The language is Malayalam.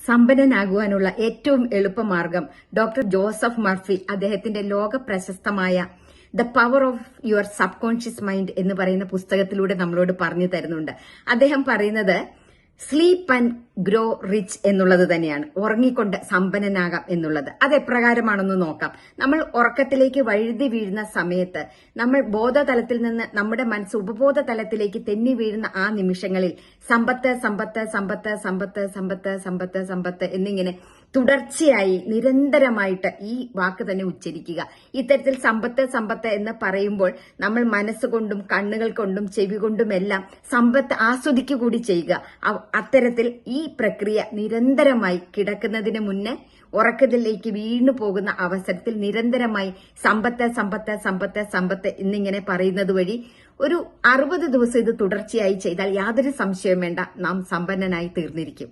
സമ്പന്നനാകുവാനുള്ള ഏറ്റവും എളുപ്പമാർഗം ഡോക്ടർ ജോസഫ് മർഫി അദ്ദേഹത്തിന്റെ ലോക പ്രശസ്തമായ the power of your sub conscious mind എന്ന് പറയുന്ന പുസ്തകത്തിലൂടെ നമ്മളോട് പറഞ്ഞു തരുന്നുണ്ട്. അദ്ദേഹം പറയുന്നത് സ്ലീപ്പ് ആൻഡ് ഗ്രോ റിച്ച് എന്നുള്ളത് തന്നെയാണ്. ഉറങ്ങിക്കൊണ്ട് സമ്പന്നനാകാം എന്നുള്ളത്. അത് എപ്രകാരമാണെന്ന് നോക്കാം. നമ്മൾ ഉറക്കത്തിലേക്ക് വഴുതി വീഴുന്ന സമയത്ത് നമ്മൾ ബോധതലത്തിൽ നിന്ന് നമ്മുടെ മനസ്സ് ഉപബോധ തലത്തിലേക്ക് തെന്നി വീഴുന്ന ആ നിമിഷങ്ങളിൽ സമ്പത്ത് സമ്പത്ത് സമ്പത്ത് സമ്പത്ത് സമ്പത്ത് സമ്പത്ത് സമ്പത്ത് എന്നിങ്ങനെ തുടർച്ചയായി നിരന്തരമായിട്ട് ഈ വാക്ക് തന്നെ ഉച്ചരിക്കുക. ഇത്തരത്തിൽ സമ്പത്ത് സമ്പത്ത് എന്ന് പറയുമ്പോൾ നമ്മൾ മനസ്സുകൊണ്ടും കണ്ണുകൾ കൊണ്ടും ചെവി കൊണ്ടുമെല്ലാം സമ്പത്ത് ആസ്വദിക്കുക കൂടി ചെയ്യുക. അത്തരത്തിൽ ഈ പ്രക്രിയ നിരന്തരമായി കിടക്കുന്നതിന് മുന്നേ ഉറക്കത്തിലേക്ക് വീണു പോകുന്ന അവസരത്തിൽ നിരന്തരമായി സമ്പത്ത് സമ്പത്ത് സമ്പത്ത് സമ്പത്ത് എന്നിങ്ങനെ പറയുന്നത് വഴി ഒരു 60 ദിവസം ഇത് തുടർച്ചയായി ചെയ്താൽ യാതൊരു സംശയവും വേണ്ട, നാം സമ്പന്നനായി തീർന്നിരിക്കും.